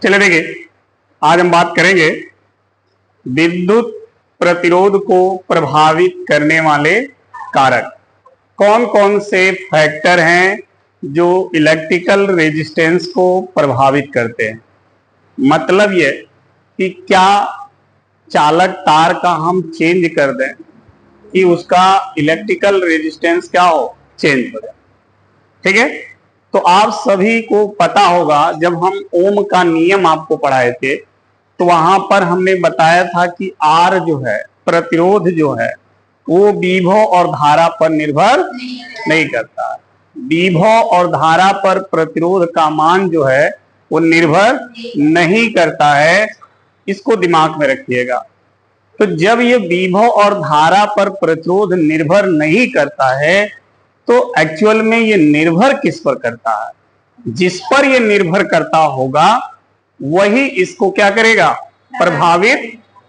चलिए देखिए, आज हम बात करेंगे विद्युत प्रतिरोध को प्रभावित करने वाले कारक। कौन कौन से फैक्टर हैं जो इलेक्ट्रिकल रेजिस्टेंस को प्रभावित करते हैं। मतलब ये कि क्या चालक तार का हम चेंज कर दें कि उसका इलेक्ट्रिकल रेजिस्टेंस क्या हो, चेंज हो जाए। ठीक है, तो आप सभी को पता होगा, जब हम ओम का नियम आपको पढ़ाए थे तो वहां पर हमने बताया था कि आर जो है, प्रतिरोध जो है, वो विभव और धारा पर निर्भर नहीं करता। विभव और धारा पर प्रतिरोध का मान जो है वो निर्भर नहीं करता है, इसको दिमाग में रखिएगा। तो जब ये विभव और धारा पर प्रतिरोध निर्भर नहीं करता है तो एक्चुअल में ये निर्भर किस पर करता है? जिस पर ये निर्भर करता होगा वही इसको क्या करेगा, प्रभावित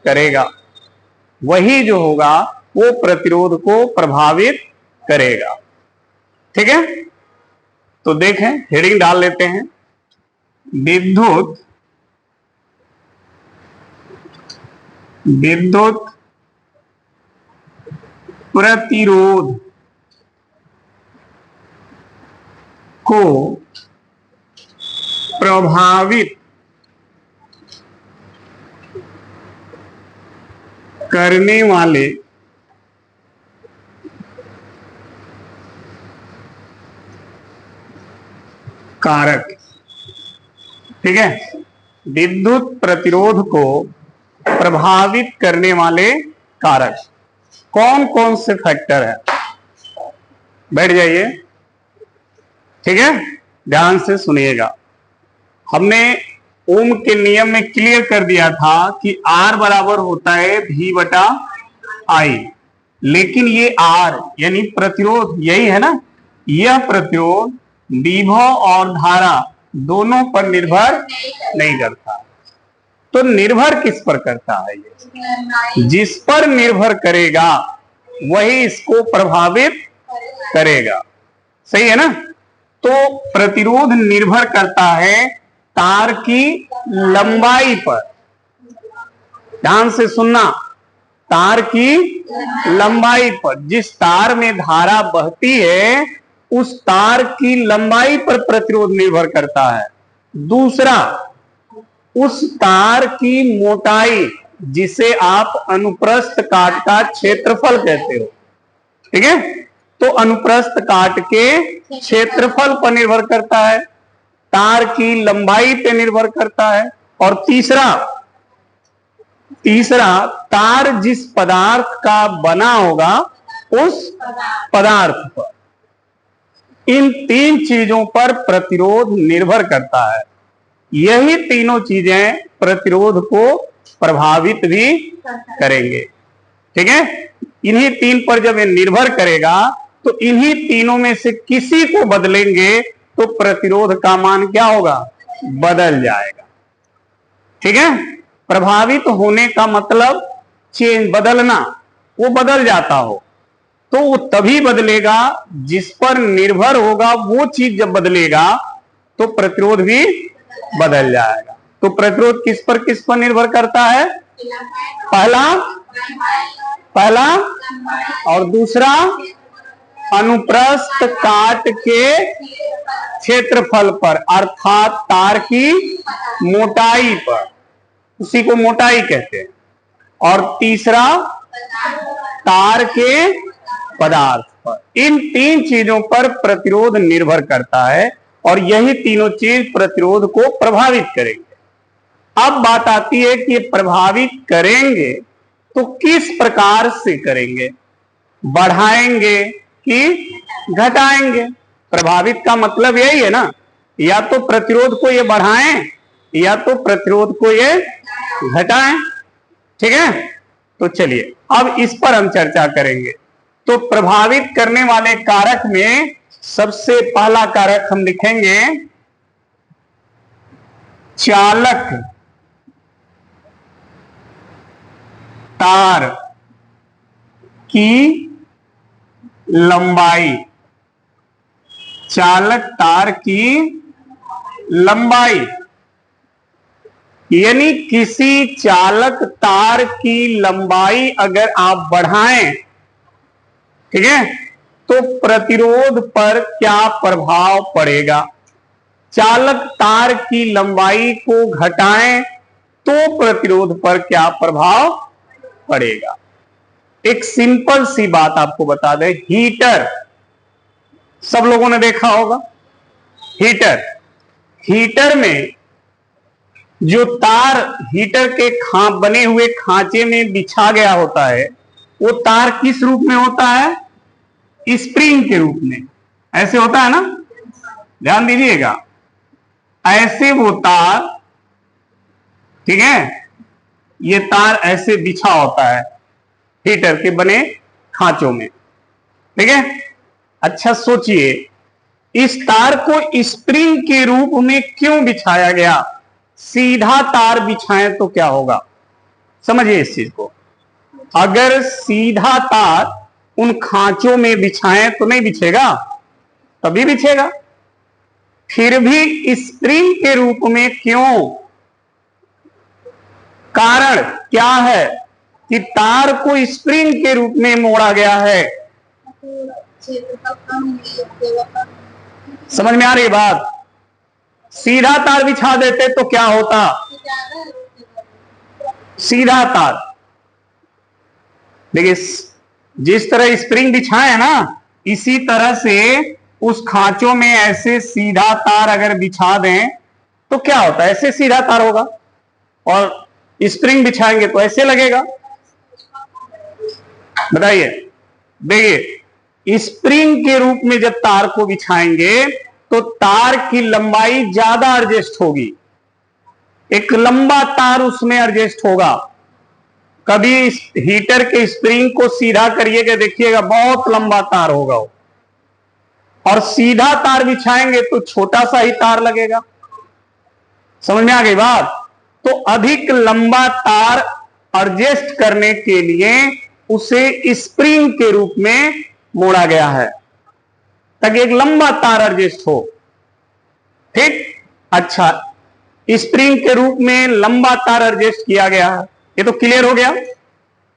करेगा। वही जो होगा वो प्रतिरोध को प्रभावित करेगा। ठीक है, तो देखें, हेडिंग डाल लेते हैं, विद्युत प्रतिरोध को प्रभावित करने वाले कारक। ठीक है, विद्युत प्रतिरोध को प्रभावित करने वाले कारक कौन कौन से फैक्टर है? बैठ जाइए। ठीक है, ध्यान से सुनिएगा। हमने ओम के नियम में क्लियर कर दिया था कि R बराबर होता है V बटा I, लेकिन ये R यानी प्रतिरोध, यही है ना, यह प्रतिरोध विभव और धारा दोनों पर निर्भर नहीं करता। तो निर्भर किस पर करता है? ये जिस पर निर्भर करेगा वही इसको प्रभावित करेगा। सही है ना? तो प्रतिरोध निर्भर करता है तार की लंबाई पर। ध्यान से सुनना, तार की लंबाई पर। जिस तार में धारा बहती है उस तार की लंबाई पर प्रतिरोध निर्भर करता है। दूसरा, उस तार की मोटाई, जिसे आप अनुप्रस्थ काट का क्षेत्रफल कहते हो। ठीक है, तो अनुप्रस्थ काट के क्षेत्रफल पर निर्भर करता है, तार की लंबाई पर निर्भर करता है। और तीसरा, तार जिस पदार्थ का बना होगा उस पदार्थ पर। इन तीन चीजों पर प्रतिरोध निर्भर करता है। यही तीनों चीजें प्रतिरोध को प्रभावित भी करेंगे। ठीक है, इन्हीं तीन पर जब ये निर्भर करेगा तो इन्हीं तीनों में से किसी को बदलेंगे तो प्रतिरोध का मान क्या होगा, बदल जाएगा। ठीक है, प्रभावित होने का मतलब चेंज, बदलना, वो बदल जाता हो तो वो तभी बदलेगा जिस पर निर्भर होगा। वो चीज जब बदलेगा तो प्रतिरोध भी बदल जाएगा। तो प्रतिरोध किस पर निर्भर करता है? पहला और दूसरा अनुप्रस्थ काट के क्षेत्रफल पर, अर्थात तार की मोटाई पर, उसी को मोटाई कहते हैं। और तीसरा तार के पदार्थ पर। इन तीन चीजों पर प्रतिरोध निर्भर करता है और यही तीनों चीज प्रतिरोध को प्रभावित करेंगे। अब बात आती है कि प्रभावित करेंगे तो किस प्रकार से करेंगे, बढ़ाएंगे कि घटाएंगे? प्रभावित का मतलब यही है ना, या तो प्रतिरोध को ये बढ़ाएं या तो प्रतिरोध को ये घटाएं। ठीक है, तो चलिए अब इस पर हम चर्चा करेंगे। तो प्रभावित करने वाले कारक में सबसे पहला कारक हम लिखेंगे चालक तार की लंबाई। चालक तार की लंबाई यानी किसी चालक तार की लंबाई अगर आप बढ़ाएं, ठीक है, तो प्रतिरोध पर क्या प्रभाव पड़ेगा। चालक तार की लंबाई को घटाएं तो प्रतिरोध पर क्या प्रभाव पड़ेगा। एक सिंपल सी बात आपको बता दें, हीटर सब लोगों ने देखा होगा। हीटर में जो तार हीटर के बने हुए खांचे में बिछा गया होता है, वो तार किस रूप में होता है, स्प्रिंग के रूप में। ऐसे होता है ना, ध्यान दीजिएगा, ऐसे वो तार, ठीक है, ये तार ऐसे बिछा होता है हीटर के बने खांचों में, ठीक है। अच्छा सोचिए, इस तार को स्प्रिंग के रूप में क्यों बिछाया गया। सीधा तार बिछाएं तो क्या होगा, समझिए इस चीज को। अगर सीधा तार उन खांचों में बिछाएं तो नहीं बिछेगा, तभी बिछेगा। फिर भी स्प्रिंग के रूप में क्यों, कारण क्या है कि तार को स्प्रिंग के रूप में मोड़ा गया है। समझ में आ रही बात। सीधा तार बिछा देते तो क्या होता, सीधा तार, देखिए जिस तरह स्प्रिंग बिछाए ना, इसी तरह से उस खांचों में ऐसे सीधा तार अगर बिछा दें तो क्या होता है, ऐसे सीधा तार होगा, और स्प्रिंग बिछाएंगे तो ऐसे लगेगा। बताइए, देखिए स्प्रिंग के रूप में जब तार को बिछाएंगे तो तार की लंबाई ज्यादा एडजस्ट होगी, एक लंबा तार उसमें एडजस्ट होगा। कभी हीटर के स्प्रिंग को सीधा करिएगा, देखिएगा बहुत लंबा तार होगा वो, और सीधा तार बिछाएंगे तो छोटा सा ही तार लगेगा। समझ में आ गई बात। तो अधिक लंबा तार एडजस्ट करने के लिए उसे स्प्रिंग के रूप में मोड़ा गया है, ताकि एक लंबा तार एडजस्ट हो, ठीक। अच्छा, स्प्रिंग के रूप में लंबा तार एडजस्ट किया गया है, ये तो क्लियर हो गया।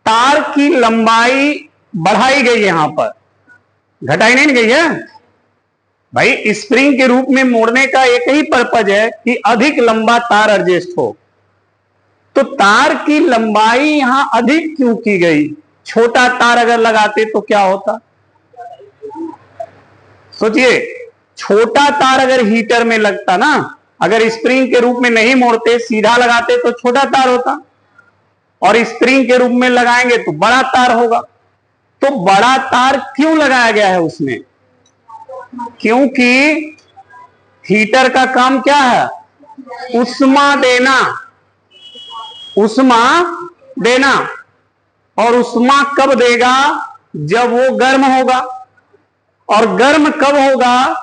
तार की लंबाई बढ़ाई गई, यहां पर घटाई नहीं गई है भाई। स्प्रिंग के रूप में मोड़ने का एक ही पर्पज है कि अधिक लंबा तार एडजस्ट हो। तो तार की लंबाई यहां अधिक क्यों की गई। छोटा तार अगर लगाते तो क्या होता, सोचिए। छोटा तार अगर हीटर में लगता ना, अगर स्प्रिंग के रूप में नहीं मोड़ते, सीधा लगाते तो छोटा तार होता, और स्प्रिंग के रूप में लगाएंगे तो बड़ा तार होगा। तो बड़ा तार क्यों लगाया गया है उसमें, क्योंकि हीटर का काम क्या है, उष्मा देना, उष्मा देना। और उष्मा कब देगा, जब वो गर्म होगा। और गर्म कब होगा,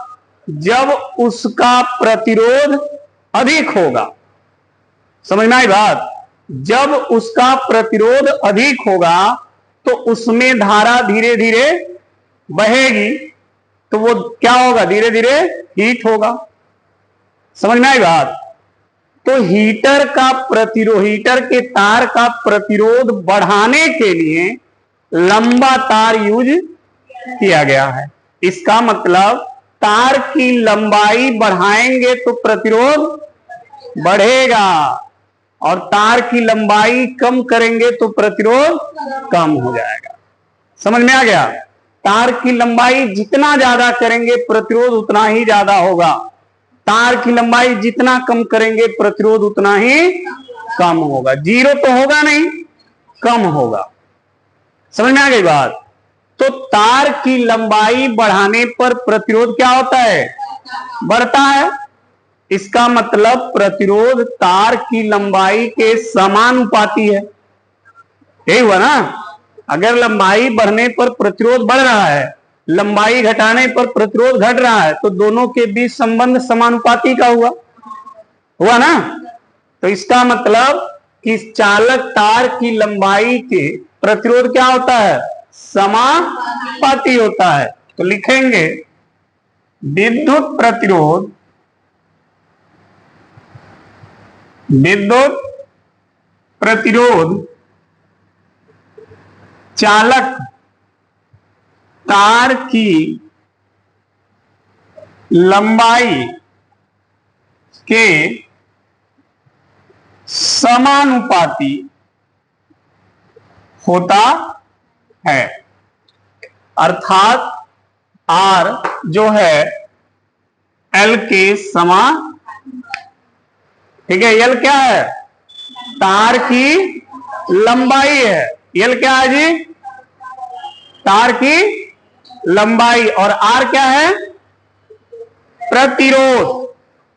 जब उसका प्रतिरोध अधिक होगा। समझ में आई बात। जब उसका प्रतिरोध अधिक होगा तो उसमें धारा धीरे धीरे बहेगी, तो वो क्या होगा, धीरे धीरे हीट होगा। समझ में आई बात। तो हीटर का प्रतिरोध, हीटर के तार का प्रतिरोध बढ़ाने के लिए लंबा तार यूज किया गया है। इसका मतलब तार की लंबाई बढ़ाएंगे तो प्रतिरोध बढ़ेगा, और तार की लंबाई कम करेंगे तो प्रतिरोध कम हो जाएगा। समझ में आ गया। तार की लंबाई जितना ज्यादा करेंगे प्रतिरोध उतना ही ज्यादा होगा, तार की लंबाई जितना कम करेंगे प्रतिरोध उतना ही कम होगा। जीरो तो होगा नहीं, कम होगा। समझ में आ गई बात। तो तार की लंबाई बढ़ाने पर प्रतिरोध क्या होता है, बढ़ता है। इसका मतलब प्रतिरोध तार की लंबाई के समानुपाती है। यही हुआ ना। अगर लंबाई बढ़ने पर प्रतिरोध बढ़ रहा है, लंबाई घटाने पर प्रतिरोध घट रहा है, तो दोनों के बीच संबंध समानुपाती का हुआ ना। तो इसका मतलब कि चालक तार की लंबाई के प्रतिरोध क्या होता है, समानुपाती होता है। तो लिखेंगे विद्युत प्रतिरोध विद्युत प्रतिरोध चालक तार की लंबाई के समानुपाती होता है। अर्थात R जो है L के समान, ठीक है। L क्या है? तार की लंबाई है। L क्या है जी? तार की लंबाई। और R क्या है? प्रतिरोध।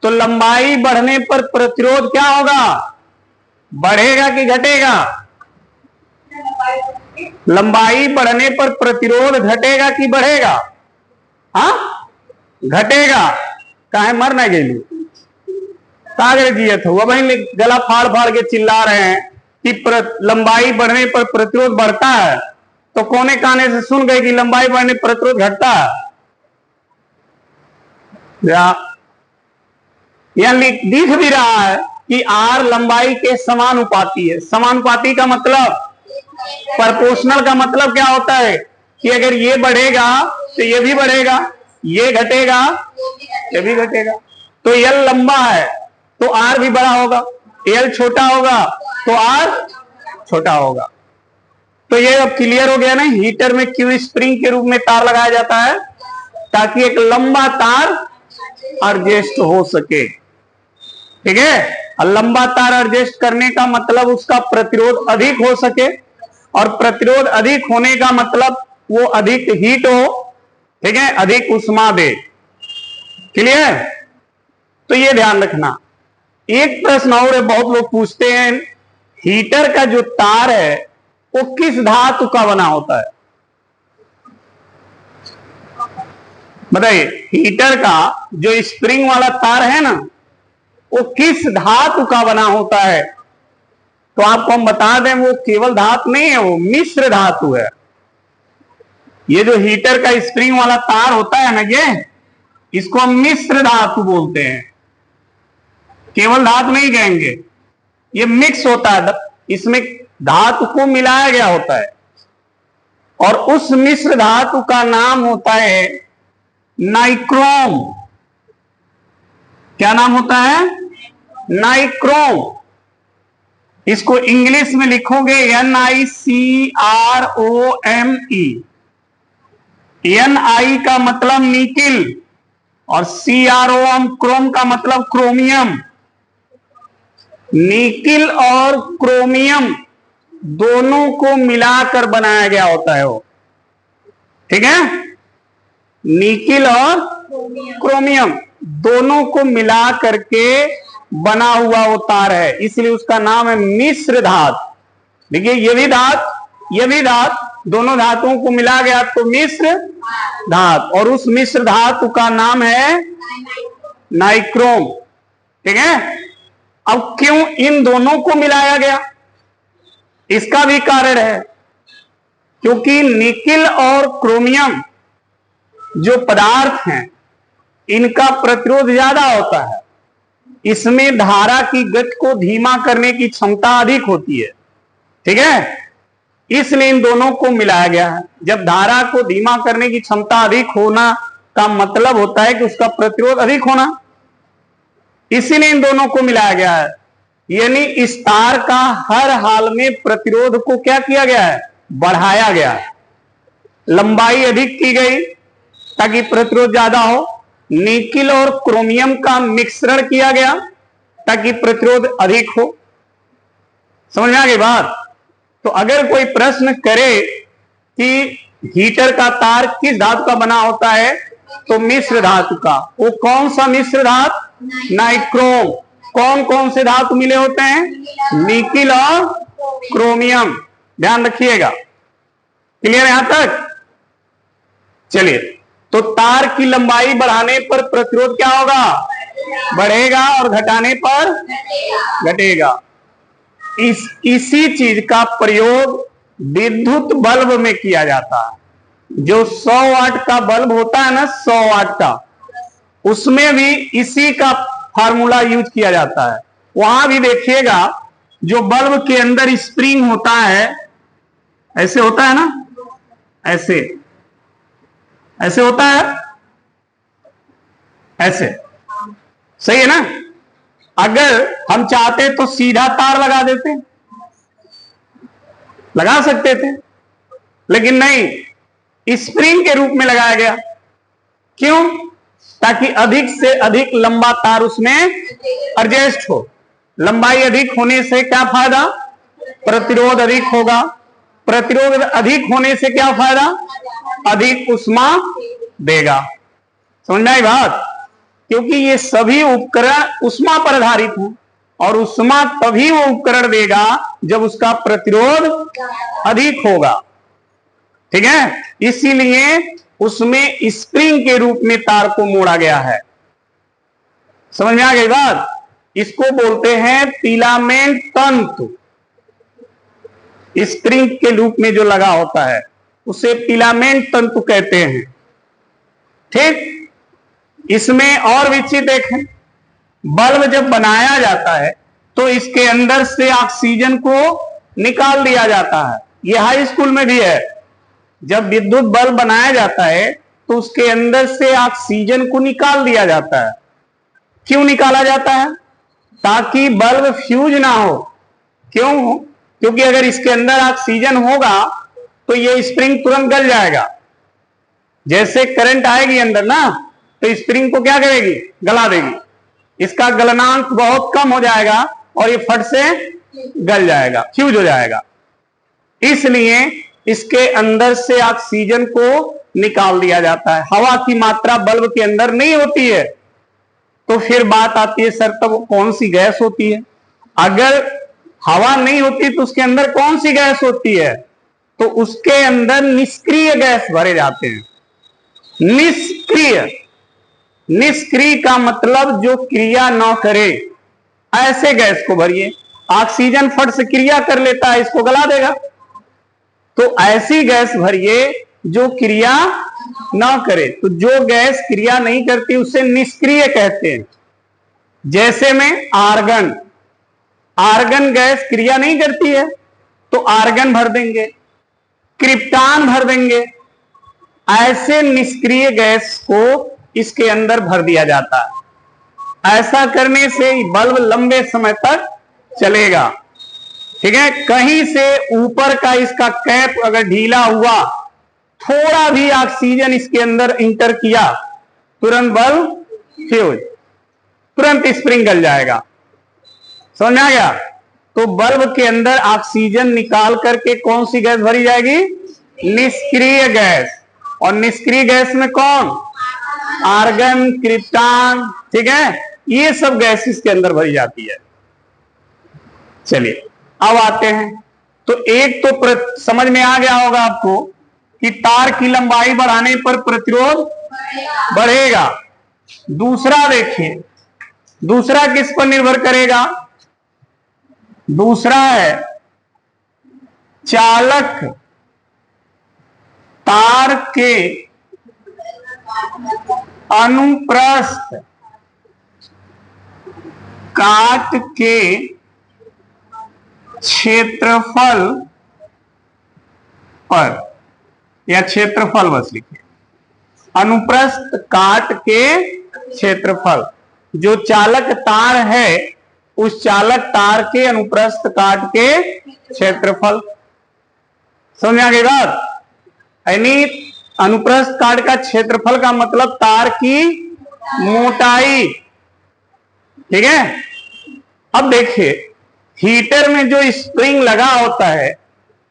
तो लंबाई बढ़ने पर प्रतिरोध क्या होगा? बढ़ेगा कि घटेगा? लंबाई बढ़ने पर प्रतिरोध घटेगा कि बढ़ेगा? हाँ, घटेगा। काहे मर ना गेलू कागज जियत हो। वही गला फाड़ फाड़ के चिल्ला रहे हैं कि लंबाई बढ़ने पर प्रतिरोध बढ़ता है, तो कोने काने से सुन गए कि लंबाई बढ़ने पर प्रतिरोध घटता है। यहां दिख भी रहा है कि R लंबाई के समानुपाती है। समानुपाती का मतलब, प्रोपोर्शनल का मतलब क्या होता है कि अगर ये बढ़ेगा तो ये भी बढ़ेगा, ये घटेगा ये भी घटेगा। तो L लंबा है तो R भी बड़ा होगा, L छोटा होगा तो R छोटा होगा। तो ये अब क्लियर हो गया ना, हीटर में क्यों स्प्रिंग के रूप में तार लगाया जाता है? ताकि एक लंबा तार एडजस्ट हो सके, ठीक है। और लंबा तार एडजस्ट करने का मतलब उसका प्रतिरोध अधिक हो सके, और प्रतिरोध अधिक होने का मतलब वो अधिक हीट हो, ठीक है, अधिक उष्मा दे। क्लियर? तो ये ध्यान रखना। एक प्रश्न और है, बहुत लोग पूछते हैं, हीटर का जो तार है वो किस धातु का बना होता है? बताइए, हीटर का जो स्प्रिंग वाला तार है ना, वो किस धातु का बना होता है? तो आपको हम बता दें, वो केवल धातु नहीं है, वो मिश्र धातु है। ये जो हीटर का स्प्रिंग वाला तार होता है ना, ये इसको हम मिश्र धातु बोलते हैं। केवल धातु नहीं कहेंगे, ये मिक्स होता है, इसमें धातु को मिलाया गया होता है, और उस मिश्र धातु का नाम होता है नाइक्रोम। क्या नाम होता है? नाइक्रोम। इसको इंग्लिश में लिखोगे NiCrome। Ni का मतलब निकिल, और CROM क्रोम का मतलब क्रोमियम। निकिल और क्रोमियम दोनों को मिलाकर बनाया गया होता है वो, ठीक है। निकिल और क्रोमियम दोनों को मिला करके बना हुआ वो तार है, इसलिए उसका नाम है मिश्र धातु। देखिए, ये भी धातु, ये भी धातु, दोनों धातुओं को मिला गया तो मिश्र धातु, और उस मिश्र धातु का नाम है नाइक्रोम, ठीक है। अब क्यों इन दोनों को मिलाया गया? इसका भी कारण है, क्योंकि निकिल और क्रोमियम जो पदार्थ हैं, इनका प्रतिरोध ज्यादा होता है। इसमें धारा की गति को धीमा करने की क्षमता अधिक होती है, ठीक है। इसलिए इन दोनों को मिलाया गया है। जब धारा को धीमा करने की क्षमता अधिक होना का मतलब होता है कि उसका प्रतिरोध अधिक होना, इसीलिए इन दोनों को मिलाया गया है। यानी इस तार का हर हाल में प्रतिरोध को क्या किया गया है? बढ़ाया गया है। लंबाई अधिक की गई ताकि प्रतिरोध ज्यादा हो। निकिल और क्रोमियम का मिश्रण किया गया ताकि प्रतिरोध अधिक हो। समझ में आ गई बात? तो अगर कोई प्रश्न करे कि हीटर का तार किस धातु का बना होता है, तो मिश्र धातु का। वो कौन सा मिश्र धातु? नाइक्रोम। कौन कौन से धातु मिले होते हैं? निकिल और क्रोमियम। ध्यान रखिएगा। क्लियर यहां तक? चलिए, तो तार की लंबाई बढ़ाने पर प्रतिरोध क्या होगा? बढ़ेगा, और घटाने पर घटेगा। इसी चीज का प्रयोग विद्युत बल्ब में किया जाता है। जो 100 वाट का बल्ब होता है ना, 100 वाट का, उसमें भी इसी का फार्मूला यूज किया जाता है। वहां भी देखिएगा जो बल्ब के अंदर स्प्रिंग होता है, ऐसे होता है ना, ऐसे ऐसे होता है, ऐसे, सही है ना। अगर हम चाहते तो सीधा तार लगा देते, लगा सकते थे, लेकिन नहीं, स्प्रिंग के रूप में लगाया गया। क्यों? ताकि अधिक से अधिक लंबा तार उसमें एडजस्ट हो। लंबाई अधिक होने से क्या फायदा? प्रतिरोध अधिक होगा। प्रतिरोध अधिक होने से क्या फायदा? अधिक ऊष्मा देगा। समझ में आई बात? क्योंकि ये सभी उपकरण ऊष्मा पर आधारित हैं, और ऊष्मा तभी वो उपकरण देगा जब उसका प्रतिरोध अधिक होगा। ठीक है, इसीलिए उसमें स्प्रिंग के रूप में तार को मोड़ा गया है। समझ में आ गई बात? इसको बोलते हैं फिलामेंट तंतु। स्प्रिंग के रूप में जो लगा होता है उसे फिलामेंट तंतु कहते हैं। ठीक, इसमें और भी चीज देखें। बल्ब जब बनाया जाता है तो इसके अंदर से ऑक्सीजन को निकाल दिया जाता है। यह हाई स्कूल में भी है। जब विद्युत बल्ब बनाया जाता है तो उसके अंदर से ऑक्सीजन को निकाल दिया जाता है। क्यों निकाला जाता है? ताकि बल्ब फ्यूज ना हो। क्यों? क्योंकि अगर इसके अंदर ऑक्सीजन होगा तो ये स्प्रिंग तुरंत गल जाएगा। जैसे करंट आएगी अंदर ना, तो स्प्रिंग को क्या करेगी? गला देगी। इसका गलनांक बहुत कम हो जाएगा और ये फट से गल जाएगा, फ्यूज हो जाएगा। इसलिए इसके अंदर से ऑक्सीजन को निकाल दिया जाता है। हवा की मात्रा बल्ब के अंदर नहीं होती है। तो फिर बात आती है, सर तब कौन सी गैस होती है? अगर हवा नहीं होती तो उसके अंदर कौन सी गैस होती है? तो उसके अंदर निष्क्रिय गैस भरे जाते हैं। निष्क्रिय, निष्क्रिय का मतलब जो क्रिया न करे, ऐसे गैस को भरिए। ऑक्सीजन फट से क्रिया कर लेता है, इसको गला देगा। तो ऐसी गैस भरिए जो क्रिया ना करे। तो जो गैस क्रिया नहीं करती उसे निष्क्रिय कहते हैं। जैसे में आर्गन, आर्गन गैस क्रिया नहीं करती है तो आर्गन भर देंगे, क्रिप्टॉन भर देंगे। ऐसे निष्क्रिय गैस को इसके अंदर भर दिया जाता है। ऐसा करने से बल्ब लंबे समय तक चलेगा। ठीक है, कहीं से ऊपर का इसका कैप अगर ढीला हुआ, थोड़ा भी ऑक्सीजन इसके अंदर इंटर किया, तुरंत बल्ब फ्यूज, तुरंत स्प्रिंग गल जाएगा। समझ में आ गया? तो बल्ब के अंदर ऑक्सीजन निकाल करके कौन सी गैस भरी जाएगी? निष्क्रिय गैस। और निष्क्रिय गैस में कौन? Argon, krypton. ठीक है, ये सब गैसेस के अंदर भरी जाती है। चलिए अब आते हैं। तो एक तो समझ में आ गया होगा आपको कि तार की लंबाई बढ़ाने पर प्रतिरोध बढ़ेगा। दूसरा देखिए, दूसरा किस पर निर्भर करेगा? दूसरा है चालक तार के अनुप्रस्थ काट के क्षेत्रफल पर, या क्षेत्रफल बस लिखिए, अनुप्रस्थ काट के क्षेत्रफल। जो चालक तार है उस चालक तार के अनुप्रस्थ काट के क्षेत्रफल। समझ आ गई बात? यानी अनुप्रस्थ काट का क्षेत्रफल का मतलब तार की मोटाई। ठीक है, अब देखिए हीटर में जो स्प्रिंग लगा होता है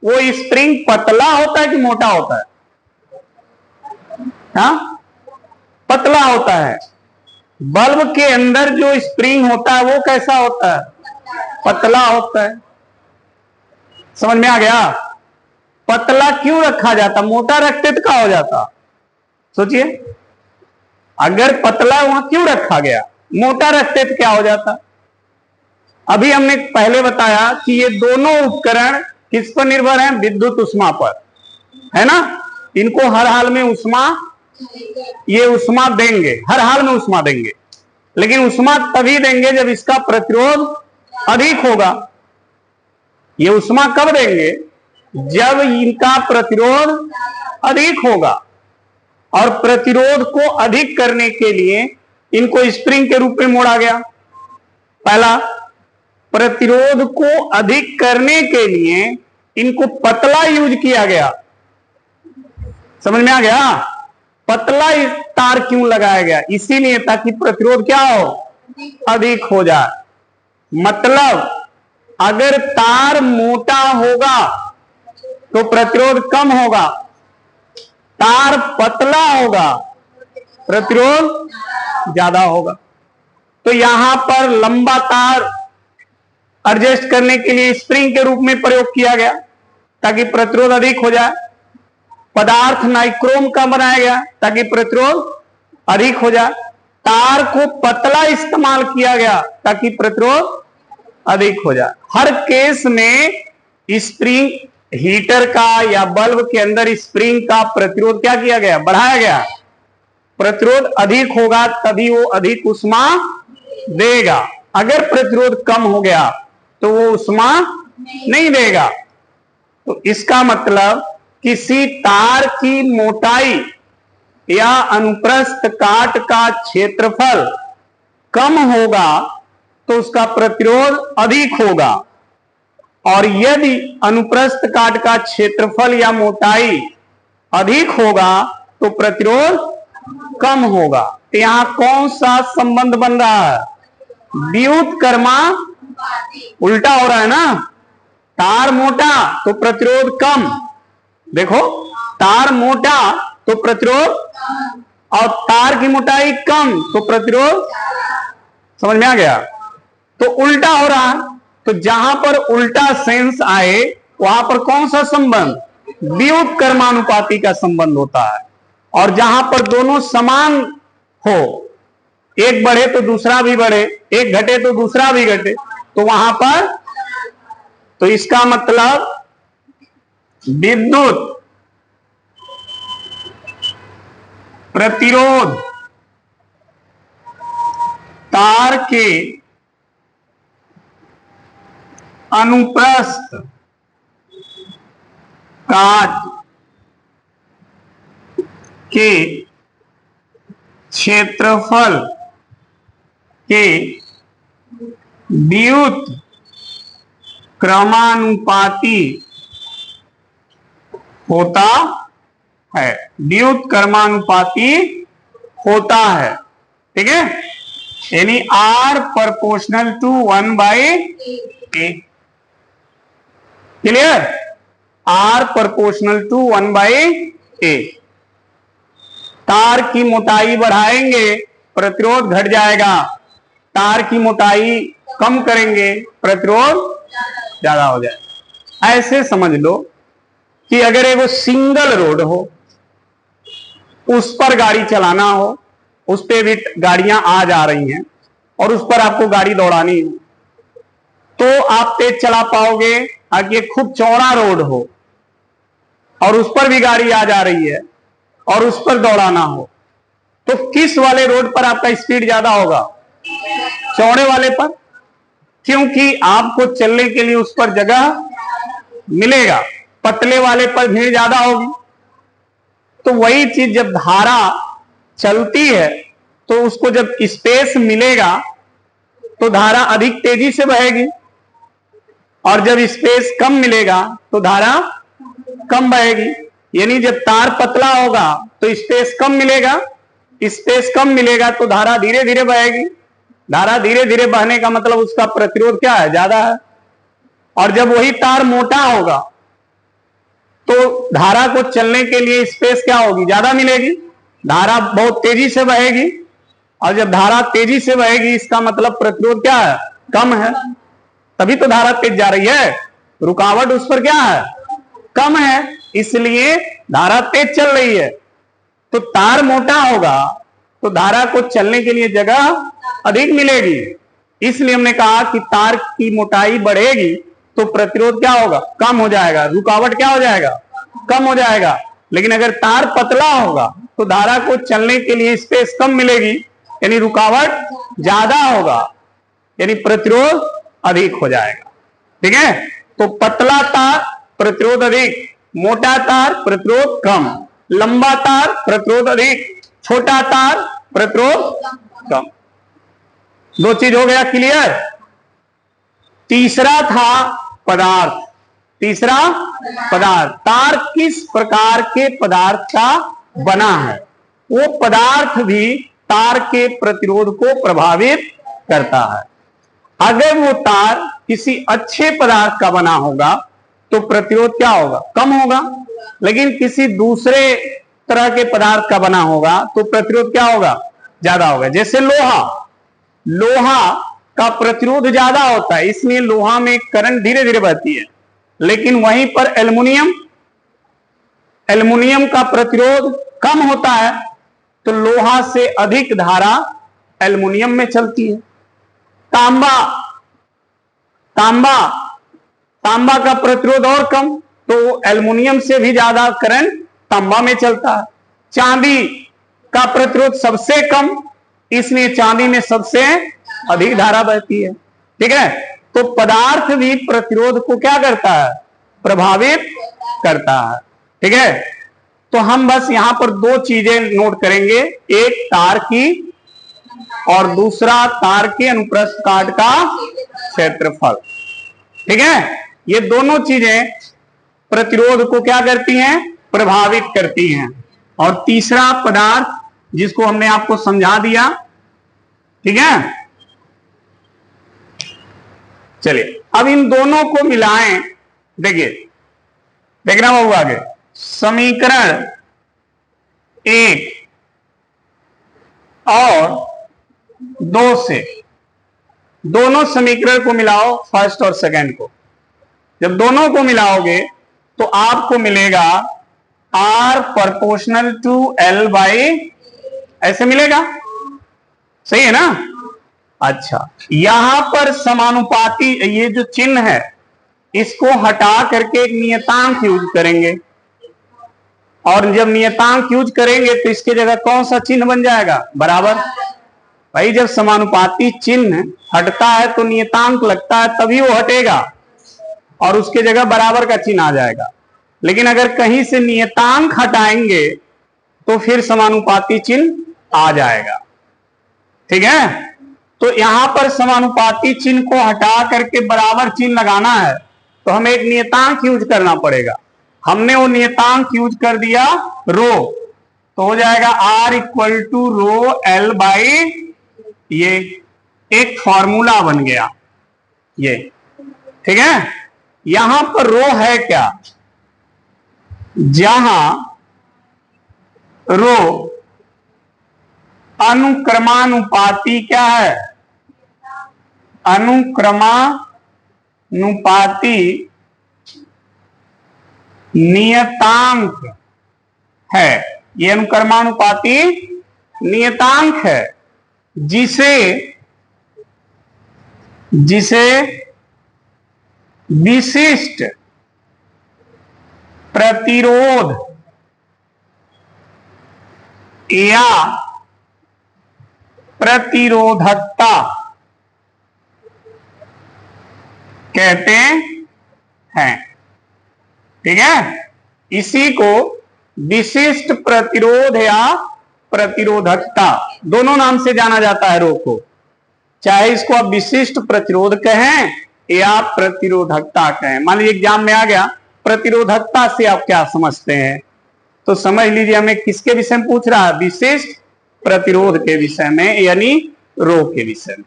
वो स्प्रिंग पतला होता है कि मोटा होता है? हाँ, पतला होता है। बल्ब के अंदर जो स्प्रिंग होता है वो कैसा होता है? पतला होता है। समझ में आ गया? पतला क्यों रखा जाता? मोटा रखते तो क्या हो जाता? सोचिए, अगर पतला वहां क्यों रखा गया? मोटा रखते तो क्या हो जाता? अभी हमने पहले बताया कि ये दोनों उपकरण किस पर निर्भर हैं? विद्युत ऊष्मा पर, है ना। इनको हर हाल में ऊष्मा, ये ऊष्मा देंगे, हर हाल में ऊष्मा देंगे। लेकिन ऊष्मा तभी देंगे जब इसका प्रतिरोध अधिक होगा। ये उष्मा कब देंगे? जब इनका प्रतिरोध अधिक होगा। और प्रतिरोध को अधिक करने के लिए इनको स्प्रिंग के रूप में मोड़ा गया। पहला, प्रतिरोध को अधिक करने के लिए इनको पतला यूज किया गया। समझ में आ गया? पतला तार क्यों लगाया गया? इसीलिए ताकि प्रतिरोध क्या हो? अधिक हो जाए। मतलब अगर तार मोटा होगा तो प्रतिरोध कम होगा, तार पतला होगा प्रतिरोध ज्यादा होगा। तो यहां पर लंबा तार एडजस्ट करने के लिए स्प्रिंग के रूप में प्रयोग किया गया ताकि प्रतिरोध अधिक हो जाए। पदार्थ नाइक्रोम का बनाया गया ताकि प्रतिरोध अधिक हो जाए। तार को पतला इस्तेमाल किया गया ताकि प्रतिरोध अधिक हो जाए। हर केस में स्प्रिंग, हीटर का या बल्ब के अंदर स्प्रिंग का प्रतिरोध क्या किया गया? बढ़ाया गया। प्रतिरोध अधिक होगा तभी वो अधिक उष्मा देगा। अगर प्रतिरोध कम हो गया तो वो उष्मा नहीं देगा। तो इसका मतलब किसी तार की मोटाई या अनुप्रस्थ काट का क्षेत्रफल कम होगा तो उसका प्रतिरोध अधिक होगा, और यदि अनुप्रस्थ काट का क्षेत्रफल या मोटाई अधिक होगा तो प्रतिरोध कम होगा। तो यहां कौन सा संबंध बन रहा है? व्युत्क्रमा उल्टा हो रहा है ना। तार मोटा तो प्रतिरोध कम। देखो, तार मोटा तो प्रतिरोध, और तार की मोटाई कम तो प्रतिरोध। समझ में आ गया? तो उल्टा हो रहा है। तो जहां पर उल्टा सेंस आए वहां पर कौन सा संबंध? व्युत्क्रमानुपाती का संबंध होता है। और जहां पर दोनों समान हो, एक बढ़े तो दूसरा भी बढ़े, एक घटे तो दूसरा भी घटे, तो वहां पर, तो इसका मतलब विद्युत प्रतिरोध तार के अनुप्रस्थ काट के क्षेत्रफल के व्युत्क्रमानुपाती होता है। व्युत्क्रमानुपाती होता है। ठीक है? यानी R proportional to 1/A। Clear? R proportional to 1/A। तार की मोटाई बढ़ाएंगे प्रतिरोध घट जाएगा, तार की मोटाई कम करेंगे प्रतिरोध ज्यादा हो जाएगा। ऐसे समझ लो कि अगर एगो सिंगल रोड हो, उस पर गाड़ी चलाना हो, उस पे भी गाड़ियां आ जा रही हैं और उस पर आपको गाड़ी दौड़ानी हो, तो आप तेज चला पाओगे? आगे खूब चौड़ा रोड हो और उस पर भी गाड़ी आ जा रही है और उस पर दौड़ाना हो, तो किस वाले रोड पर आपका स्पीड ज्यादा होगा? चौड़े वाले पर, क्योंकि आपको चलने के लिए उस पर जगह मिलेगा। पतले वाले पर भीड़ ज्यादा होगी। तो वही चीज जब धारा चलती है तो उसको जब स्पेस मिलेगा तो धारा अधिक तेजी से बहेगी, और जब स्पेस कम मिलेगा तो धारा कम बहेगी। यानी जब तार पतला होगा तो स्पेस कम मिलेगा, स्पेस कम मिलेगा तो धारा धीरे धीरे बहेगी। धारा धीरे धीरे बहने का मतलब उसका प्रतिरोध क्या है? ज्यादा है। और जब वही तार मोटा होगा तो धारा को चलने के लिए स्पेस क्या होगी? ज्यादा मिलेगी, धारा बहुत तेजी से बहेगी। और जब धारा तेजी से बहेगी इसका मतलब प्रतिरोध क्या है? कम है। तभी तो धारा तेज जा रही है, रुकावट उस पर क्या है? कम है, इसलिए धारा तेज चल रही है। तो तार मोटा होगा तो धारा को चलने के लिए जगह अधिक मिलेगी। इसलिए हमने कहा कि तार की मोटाई बढ़ेगी तो प्रतिरोध क्या होगा? कम हो जाएगा, रुकावट क्या हो जाएगा? कम हो जाएगा। लेकिन अगर तार पतला होगा तो धारा को चलने के लिए स्पेस कम मिलेगी, यानी रुकावट ज्यादा होगा, यानी प्रतिरोध अधिक हो जाएगा। ठीक है, तो पतला तार प्रतिरोध अधिक, मोटा तार प्रतिरोध कम, लंबा तार प्रतिरोध अधिक, छोटा तार प्रतिरोध कम। दो चीज हो गया क्लियर। तीसरा था पदार्थ। तीसरा पदार्थ, तार किस प्रकार के पदार्थ का बना है, वो पदार्थ भी तार के प्रतिरोध को प्रभावित करता है। अगर वो तार किसी अच्छे पदार्थ का बना होगा तो प्रतिरोध क्या होगा, कम होगा। लेकिन किसी दूसरे तरह के पदार्थ का बना होगा तो प्रतिरोध क्या होगा, ज्यादा होगा। जैसे लोहा, लोहा का प्रतिरोध ज्यादा होता है, इसलिए लोहा में करंट धीरे धीरे बहती है। लेकिन वहीं पर एल्युमिनियम, एल्युमिनियम का प्रतिरोध कम होता है, तो लोहा से अधिक धारा एल्युमिनियम में चलती है। तांबा, तांबा, तांबा का प्रतिरोध और कम, तो एल्युमिनियम से भी ज्यादा करंट तांबा में चलता है। चांदी का प्रतिरोध सबसे कम, इसलिए चांदी में सबसे अधिक धारा बहती है। ठीक है, तो पदार्थ भी प्रतिरोध को क्या करता है, प्रभावित करता है। ठीक है, तो हम बस यहां पर दो चीजें नोट करेंगे, एक तार की और दूसरा तार के अनुप्रस्थ काट का क्षेत्रफल। ठीक है, ये दोनों चीजें प्रतिरोध को क्या करती हैं, प्रभावित करती हैं। और तीसरा पदार्थ जिसको हमने आपको समझा दिया। ठीक है, चलिए अब इन दोनों को मिलाएं। देखिए, देखना बाबू आगे, समीकरण 1 और 2 से दोनों समीकरण को मिलाओ, फर्स्ट और सेकंड को। जब दोनों को मिलाओगे तो आपको मिलेगा R proportional to L by, ऐसे मिलेगा, सही है ना। अच्छा, यहां पर समानुपाती, ये जो चिन्ह है इसको हटा करके एक नियतांक यूज करेंगे, और जब नियतांक यूज करेंगे तो इसके जगह कौन सा चिन्ह बन जाएगा, बराबर। भाई जब समानुपाती चिन्ह हटता है तो नियतांक लगता है, तभी वो हटेगा और उसके जगह बराबर का चिन्ह आ जाएगा। लेकिन अगर कहीं से नियतांक हटाएंगे तो फिर समानुपाती चिन्ह आ जाएगा। ठीक है, तो यहां पर समानुपाती चिन्ह को हटा करके बराबर चिन्ह लगाना है तो हमें एक नियतांक यूज करना पड़ेगा। हमने वो नियतांक यूज कर दिया रो, तो हो जाएगा R equal to rho L by, ये एक फॉर्मूला बन गया ये। ठीक है, यहां पर रो है क्या, जहां रो अनुक्रमानुपाती क्या है, अनुक्रमानुपाती नियतांक है। ये अनुक्रमानुपाती नियतांक है जिसे विशिष्ट प्रतिरोध या प्रतिरोधकता कहते हैं। ठीक है, इसी को विशिष्ट प्रतिरोध या प्रतिरोधकता दोनों नाम से जाना जाता है रो को। चाहे इसको आप विशिष्ट प्रतिरोध कहें या प्रतिरोधकता कहें। मान लीजिए एग्जाम में आ गया प्रतिरोधकता से आप क्या समझते हैं, तो समझ लीजिए हमें किसके विषय में पूछ रहा है, विशिष्ट प्रतिरोध के विषय में, यानी रो के विषय में।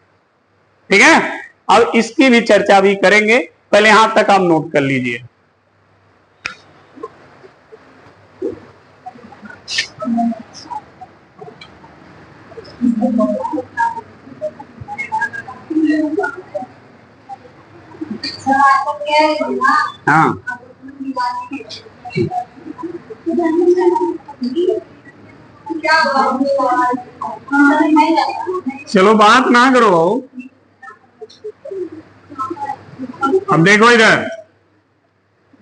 ठीक है, अब इसकी भी चर्चा भी करेंगे, पहले यहां तक आप नोट कर लीजिए। हाँ, चलो बात ना करो। अब देखो इधर,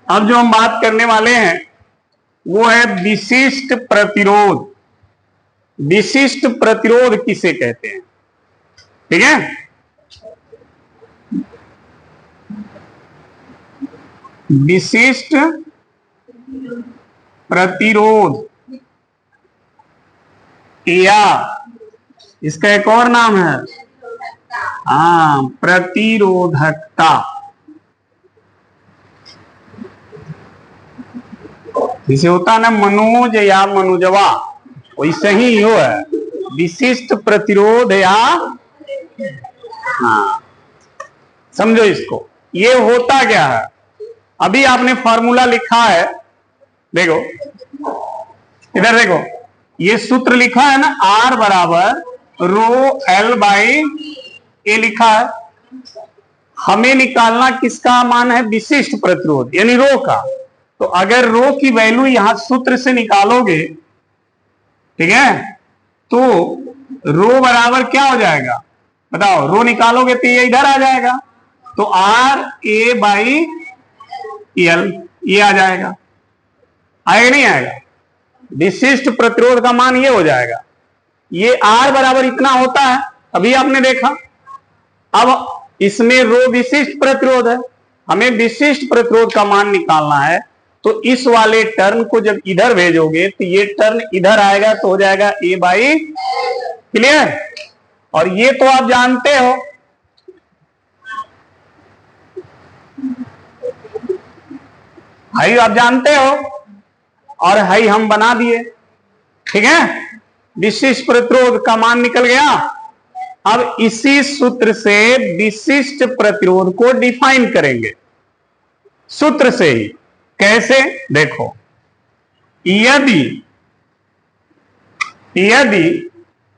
अब जो हम बात करने वाले हैं वो है विशिष्ट प्रतिरोध। विशिष्ट प्रतिरोध किसे कहते हैं, ठीक है। विशिष्ट प्रतिरोध या इसका एक और नाम है प्रतिरोधकता। जिसे होता ना मनोज या मनुजवा, वैसे ही हो है विशिष्ट प्रतिरोध या समझो इसको। ये होता क्या है, अभी आपने फॉर्मूला लिखा है, देखो इधर देखो, ये सूत्र लिखा है ना, R बराबर रो L बाई ए लिखा है। हमें निकालना किसका मान है, विशिष्ट प्रतिरोध यानी रो का। तो अगर रो की वैल्यू यहां सूत्र से निकालोगे, ठीक है, तो रो बराबर क्या हो जाएगा बताओ, रो निकालोगे तो ये इधर आ जाएगा, तो R A बाई L ये आ जाएगा। आएगा नहीं आएगा, विशिष्ट प्रतिरोध का मान ये हो जाएगा। ये R बराबर इतना होता है, अभी आपने देखा। अब इसमें रो विशिष्ट प्रतिरोध है, हमें विशिष्ट प्रतिरोध का मान निकालना है। तो इस वाले टर्म को जब इधर भेजोगे तो ये टर्म इधर आएगा, तो हो जाएगा A बाई। क्लियर? और ये तो आप जानते हो, हाई आप जानते हो, और हाई हम बना दिए, ठीक है। विशिष्ट प्रतिरोध का मान निकल गया। अब इसी सूत्र से विशिष्ट प्रतिरोध को डिफाइन करेंगे, सूत्र से ही। कैसे, देखो, यदि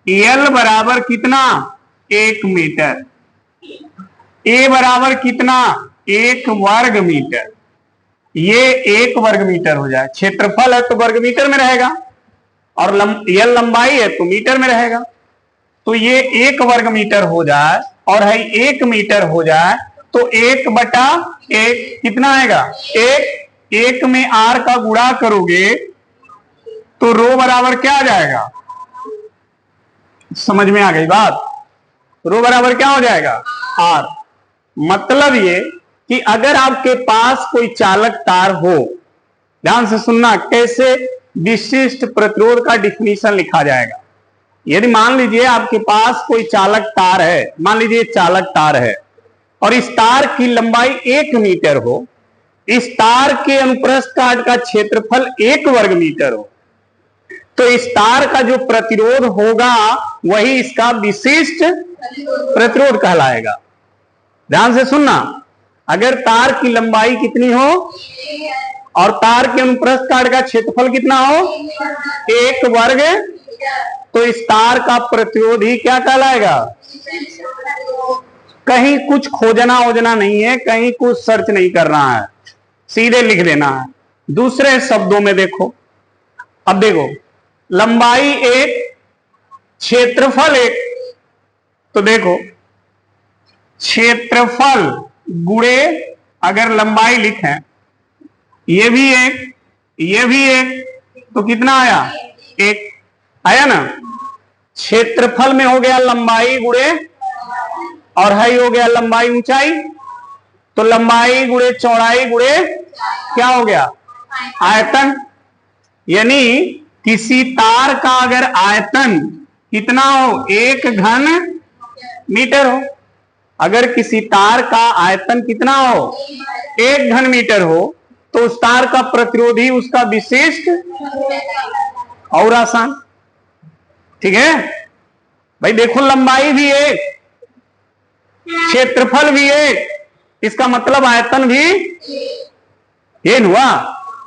L बराबर कितना 1 मीटर, A बराबर कितना 1 वर्ग मीटर, ये 1 वर्ग मीटर हो जाए। क्षेत्रफल है तो वर्ग मीटर में रहेगा, और L लंबाई है तो मीटर में रहेगा। तो ये 1 वर्ग मीटर हो जाए और है 1 मीटर हो जाए, तो 1/1 कितना आएगा 1 में R का गुणा करोगे तो रो बराबर क्या आ जाएगा, समझ में आ गई बात। रो बराबर क्या हो जाएगा R। मतलब ये कि अगर आपके पास कोई चालक तार हो, ध्यान से सुनना कैसे विशिष्ट प्रतिरोध का डिफिनीशन लिखा जाएगा। यदि मान लीजिए आपके पास कोई चालक तार है, मान लीजिए चालक तार है और इस तार की लंबाई 1 मीटर हो, इस तार के अनुप्रस्थ काट का क्षेत्रफल 1 वर्ग मीटर हो, तो इस तार का जो प्रतिरोध होगा वही इसका विशिष्ट प्रतिरोध कहलाएगा। ध्यान से सुनना, अगर तार की लंबाई कितनी हो और तार के अनुप्रस्थ काट का क्षेत्रफल कितना हो 1 वर्ग, तो इस तार का प्रतिरोध ही क्या कहलाएगा। कहीं कुछ खोजना वोजना नहीं है, कहीं कुछ सर्च नहीं करना है, सीधे लिख देना है। दूसरे शब्दों में देखो, अब देखो लंबाई 1 क्षेत्रफल 1, तो देखो क्षेत्रफल गुणे अगर लंबाई लिखें, ये भी 1 ये भी 1, तो कितना आया 1 आया ना। क्षेत्रफल में हो गया लंबाई गुणे और हाई हो गया लंबाई ऊंचाई, तो लंबाई गुणे चौड़ाई गुणे क्या हो गया आयतन। यानी किसी तार का अगर आयतन कितना हो 1 घन मीटर हो, अगर किसी तार का आयतन कितना हो 1 घन मीटर हो, तो उस तार का प्रतिरोध ही उसका विशिष्ट। और आसान, ठीक है भाई। देखो लंबाई भी 1, क्षेत्रफल भी 1, इसका मतलब आयतन भी ये हुआ।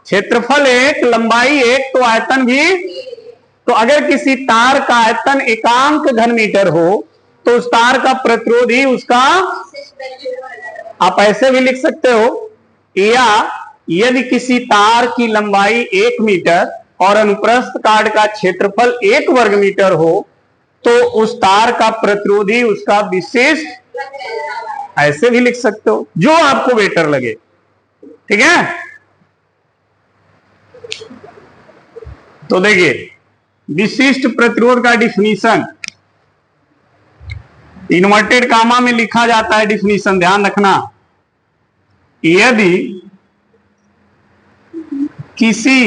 क्षेत्रफल 1 लंबाई 1 तो आयतन भी। तो अगर किसी तार का आयतन 1 घन मीटर हो तो उस तार का प्रतिरोध ही उसका, आप ऐसे भी लिख सकते हो, या यदि किसी तार की लंबाई 1 मीटर और अनुप्रस्थ काट का क्षेत्रफल 1 वर्ग मीटर हो, तो उस तार का प्रतिरोध ही उसका विशिष्ट, ऐसे भी लिख सकते हो, जो आपको बेटर लगे, ठीक है। तो देखिए विशिष्ट प्रतिरोध का डिफिनीशन इन्वर्टेड कामा में लिखा जाता है। डिफिनीशन ध्यान रखना, यदि किसी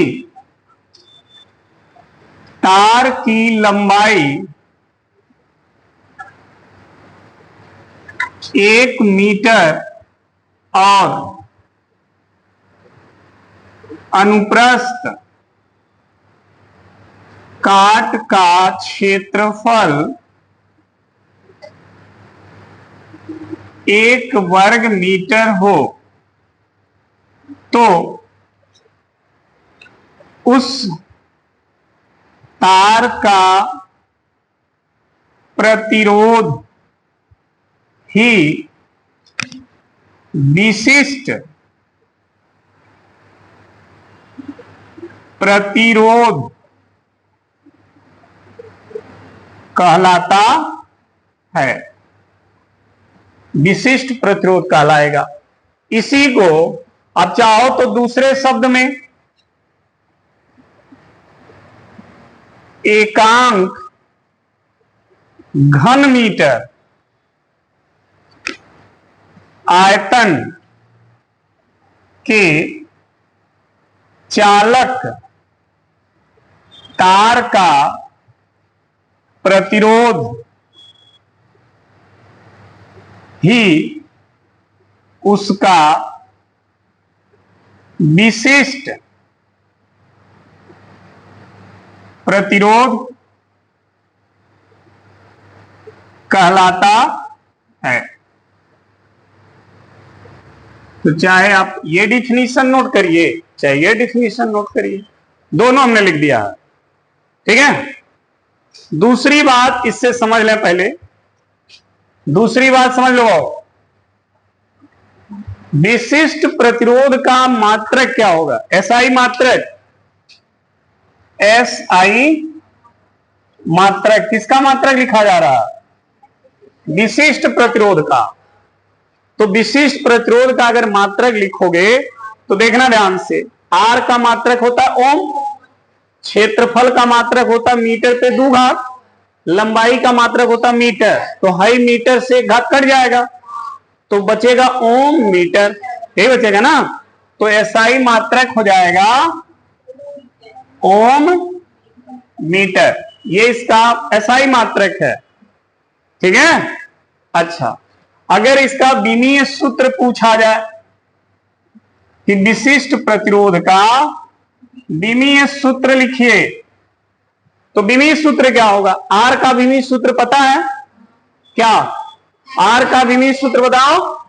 तार की लंबाई 1 मीटर और अनुप्रस्थ काट का क्षेत्रफल 1 वर्ग मीटर हो तो उस तार का प्रतिरोध ही विशिष्ट प्रतिरोध कहलाता है। विशिष्ट प्रतिरोध कहलाएगा। इसी को आप चाहो तो दूसरे शब्द में एकांक घन मीटर आयतन के चालक तार का प्रतिरोध ही उसका विशिष्ट प्रतिरोध कहलाता है। तो चाहे आप ये डिफिनीशन नोट करिए, चाहे ये डिफिनीशन नोट करिए, दोनों हमने लिख दिया है। ठीक है। दूसरी बात इससे समझ लें, पहले दूसरी बात समझ लो। विशिष्ट प्रतिरोध का मात्रक क्या होगा? एसआई मात्रक। एसआई मात्रक किसका मात्रक लिखा जा रहा है? विशिष्ट प्रतिरोध का। तो विशिष्ट प्रतिरोध का अगर मात्रक लिखोगे तो देखना ध्यान से, आर का मात्रक होता है ओम, क्षेत्रफल का मात्रक होता मीटर पे 2 घात, लंबाई का मात्रक होता मीटर। तो हाई मीटर से 1 घात कट जाएगा तो बचेगा ओम मीटर, यही बचेगा ना। तो एसआई मात्रक हो जाएगा ओम मीटर, ये इसका एसआई मात्रक है। ठीक है। अच्छा, अगर इसका विमीय सूत्र पूछा जाए कि विशिष्ट प्रतिरोध का विमीय सूत्र लिखिए, तो विमीय सूत्र क्या होगा? आर का विमीय सूत्र पता है क्या? आर का विमीय सूत्र बताओ।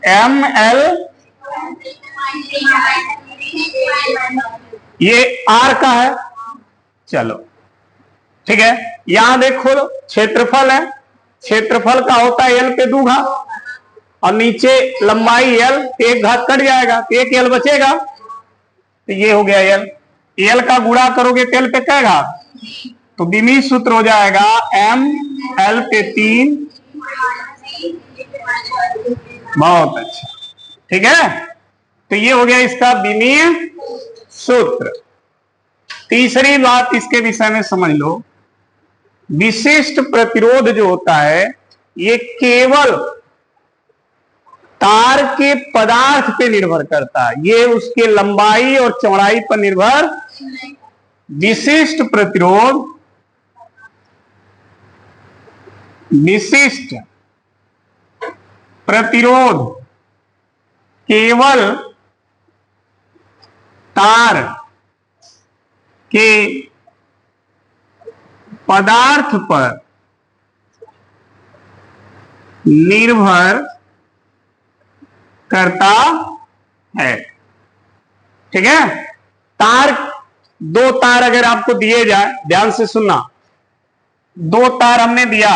एम एल, ये आर का है। चलो ठीक है। यहां देखो क्षेत्रफल है, क्षेत्रफल का होता है एल पे 2 घात और नीचे लंबाई एल, 1 घात कट जाएगा तो 1 एल बचेगा। तो ये हो गया एल। एल का गुणा करोगे तो एल पे क्या घात, तो विमीय सूत्र हो जाएगा एम एल पे 3। बहुत अच्छा। ठीक है। तो ये हो गया इसका विमीय सूत्र। तीसरी बात इसके विषय में समझ लो, विशिष्ट प्रतिरोध जो होता है ये केवल तार के पदार्थ पे निर्भर करता है, ये उसके लंबाई और चौड़ाई पर निर्भर। विशिष्ट प्रतिरोध, विशिष्ट प्रतिरोध केवल तार के पदार्थ पर निर्भर करता है। ठीक है। तार, 2 तार अगर आपको दिए जाए, ध्यान से सुनना, 2 तार हमने दिया,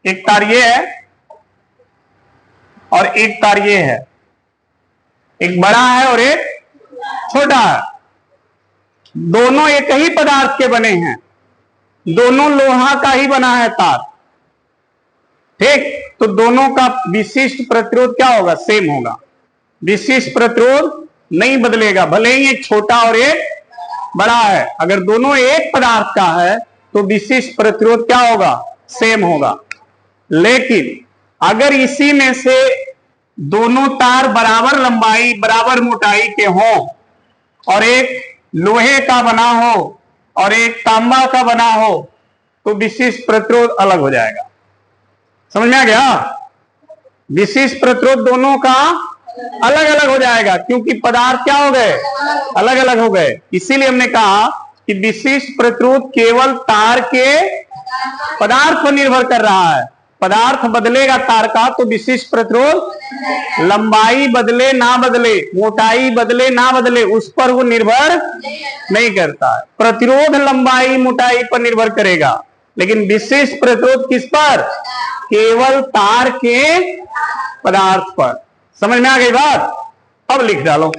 एक तार ये है और एक तार ये है, एक बड़ा है और एक छोटा है। दोनों एक ही पदार्थ के बने हैं, दोनों लोहा का ही बना है तार। ठीक। तो दोनों का विशिष्ट प्रतिरोध क्या होगा? सेम होगा। विशिष्ट प्रतिरोध नहीं बदलेगा, भले ही एक छोटा और एक बड़ा है। अगर दोनों एक पदार्थ का है तो विशिष्ट प्रतिरोध क्या होगा? सेम होगा। लेकिन अगर इसी में से दोनों तार बराबर लंबाई बराबर मोटाई के हों और एक लोहे का बना हो और एक तांबा का बना हो तो विशिष्ट प्रतिरोध अलग हो जाएगा। समझ में आ गया? विशिष्ट प्रतिरोध दोनों का अलग अलग हो जाएगा, क्योंकि पदार्थ क्या हो गए? अलग अलग हो गए। इसीलिए हमने कहा कि विशिष्ट प्रतिरोध केवल तार के पदार्थ पर निर्भर कर रहा है। पदार्थ बदलेगा तार का तो विशिष्ट प्रतिरोध, लंबाई बदले ना बदले, मोटाई बदले ना बदले, उस पर वो निर्भर नहीं करता है। प्रतिरोध लंबाई मोटाई पर निर्भर करेगा, लेकिन विशिष्ट प्रतिरोध किस पर? केवल तार के पदार्थ पर। समझ में आ गई बात? अब लिख डालो।